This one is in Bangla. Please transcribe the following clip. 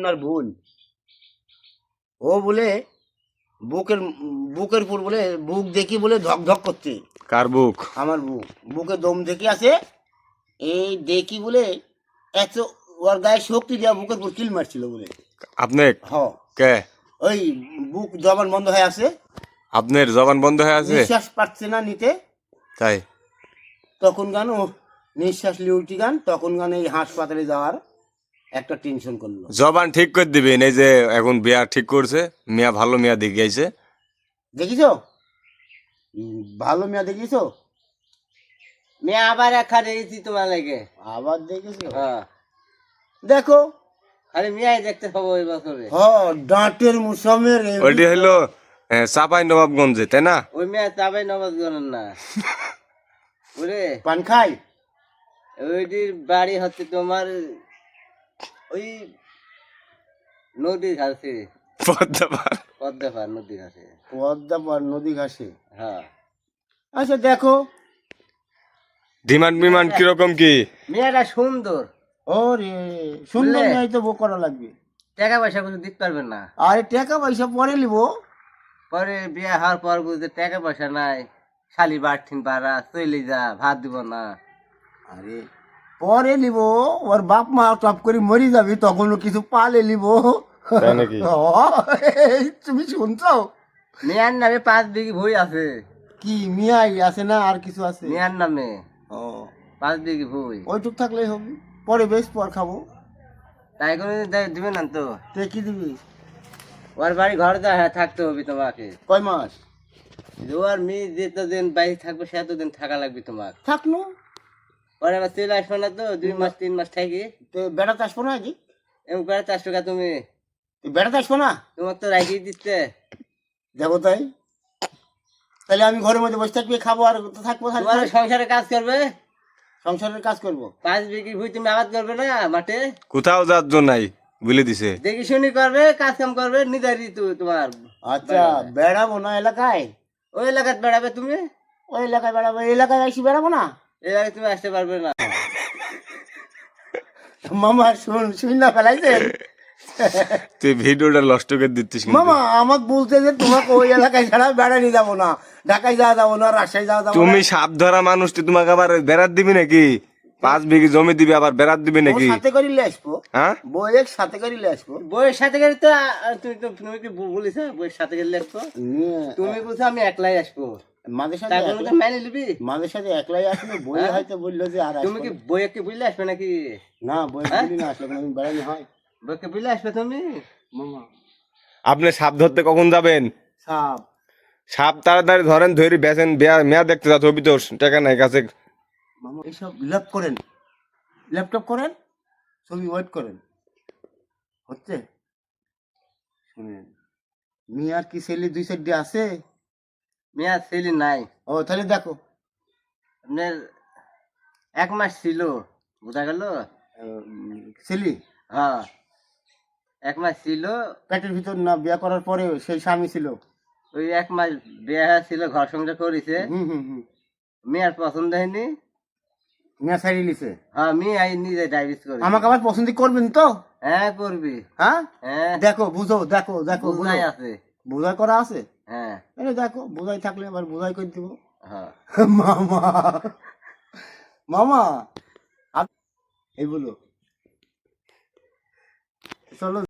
আপনার বোন ও বলে বুকের বুকের উপর বলে বুক দেখি বলে ধক ধক করছে। কার বুক? আমার বুক, বুকে দম দেখি আছে এই দেখি বলে এত ওর গায়ে শক্তি দেওয়া বুকের উপর কিল মারছিল বলে। আপনি হ কে? ওই বুক জবান বন্ধ হয়ে আছে, আপনার জবান বন্ধ হয়ে আছে? নিঃশ্বাস পাচ্ছে না নিতে। তাই তখন গান ও নিঃশ্বাস লিউটি গান, তখন গান এই হাসপাতালে যাওয়ার একটা টেনশন করলো। জবান ঠিক করে দিবেন। এই যে এখন বিয়া ঠিক করছে, মিয়া ভালো মিয়া দেখে আইছে। দেখিস ভালো মেয়া দেখিস? মেয়ে আবার এক খাটে গেছি তোমার লাগে। আবার দেখিস? হ্যাঁ দেখো খালি মেয়াই দেখতে পাবো ওই বছরে। হ ডাঁটের মুসামের ওইটি হইলো চাপাই নবাবগঞ্জে, তাই না? ওই মেয়ে চাবাই নবাজ গণন না ওরে পান খাই। ওইটির বাড়ি হচ্ছে তোমার ওই নদীর ঘাটে, পদ্মাপাড়। পদ্মাপার নদীর ঘাটে। পদ্মাপাড় নদী ঘাসে। হ্যাঁ আচ্ছা দেখো ডিমান্ড বিমান্ড কিরকম কি? মেয়েটা সুন্দর, ওরে সুন্দর বুঝলে? মেয়ে তো বউ করা লাগবে। টাকা পয়সা কিছু দিতে পারবেন না। আরে টাকা পয়সা পরে নিব। পরে বিয়ে হওয়ার পর বুঝতে টাকা পয়সা নাই, শালি বাড়ঠিন পাড়া চলে যা, ভাত দিব না। আরে পরে নিব, ওর বাপ মা টপ করে মরি যাবি তখন ও কিছু পালে নিব। তাই নাকি? তুমি শুনছো? মেয়ার নামে 5 বিঘি ভুই আছে। কি মিয়াই আছে না আর কিছু আছে? মেয়ার নামে ও 5 বিঘি ভুই। ওইটুক থাকলেই হবে, পরে বেশ পর খাবো। তাই করে দিবে না তো? তে কি দিবি? ওর বাড়ি ঘরে থাকতে হবে তোমাকে। কয় মাস ওর মেয়ে যেতদিন বাইরে থাকবে সেতদিন থাকা লাগবে তোমার। থাকলো? পরে আবার চলে আসবে না তো 2 মাস 3 মাস থাকি। তে বেড়াতে আসবো না কি? এমন করে 4 টাকা তুমি বেড়াতে আসবো না? তোমার তো রাখিয়ে দিচ্ছে। যাবো তাই? তাহলে আমি ঘরের মধ্যে বসে থাকবি, খাবো আর থাকবো। তোমার সংসারে কাজ করবে, সংসারের কাজ করবো। 5 বিঘি ভুই তুমি আবাদ করবে না মাঠে। কোথাও যাওয়ার জন্য নাই বলে দিছে। দেখি শুনি করবে, কাজ কাম করবে, নিদারি তোমার। আচ্ছা বেড়াবো না এলাকায়? ওই এলাকায় বেড়াবে তুমি, ওই এলাকায় বেড়াবো, এই এলাকায় আসি বেড়াবো না? এই এলাকায় তুমি আসতে পারবে না। মামা শুন না ফেলাইছেন? তুই ভিডিওটা নষ্ট করে দিচ্ছিস কিন্তু। মামা আমাকে বলতে যে তোমাকে ওই এলাকায় ছাড়া বেড়ানি যাবো না, ঢাকায় যাওয়া যাবো না, রাজশাহী যাওয়া যাবো না। তুমি সাপ ধরা মানুষ, তুই তোমাকে আবার বেড়াত দিবি নাকি? 5 বিঘি জমি দিবি আবার বেড়াত দিবি ও নাকি? সাথে করিলে আসবো, হ্যাঁ বইয়ের সাথে করিলে আসবো। বইয়ের সাথে গেলে তো তুমি কি বলিস বইয়ের সাথে গেলে আসবো? নিয়ে তুমি বলছো আমি একলাই আসবো, মাঝে সাথে তাই বলে তো মেনে নিবি? মাঝে সাথে একলাই আসলে বই হয়তো বললো যে আর তুমি আসবো কি না। বইকে বুঝলে আসবে নাকি? না বই বলি না, আসলে কোনোদিন বেড়ানি হয়। বইকে বুঝলে আসবে তুমি? মামা আপনি সাপ ধরতে কখন যাবেন? সাপ সাপ তাড়াতাড়ি ধরেন, ধরি বেচেন, মেয়া দেখতে যা, ছবি তো টাকা নাই কাছে। মামা এইসব ল্যাপ করেন, ল্যাপটপ করেন, ছবি ওয়েট করেন, হচ্ছে। শুনেন মিয়ার কি ছেলে 2-4 আছে? মেয়া ছেলে নাই। ও তাহলে দেখো আপনার 1 মাস ছিল, বোঝা গেল? ছেলে হ্যাঁ 1 মাস ছিল। পেটের ভিতর না বিয়ে করার পরে সেই স্বামী ছিল? ওই 1 মাস বিয়ে ছিল, ঘর সংসার করেছে। হুম মেয়ার পছন্দ হয়নি। মিয়া ছাড়িয়ে নিছে। হ্যাঁ মেয়ে আই নিজে ডাইভিস করে। আমাকে আবার পছন্দ করবেন তো? হ্যাঁ করবি। হ্যাঁ হ্যাঁ দেখো বুঝো, দেখো দেখো বুঝো, বুঝাই আছে। বোঝাই করা আছে। হ্যাঁ এই দেখো বোঝাই থাকলে আবার বোঝাই করে দিব। হ্যাঁ মামা মামা এই বলো চলো।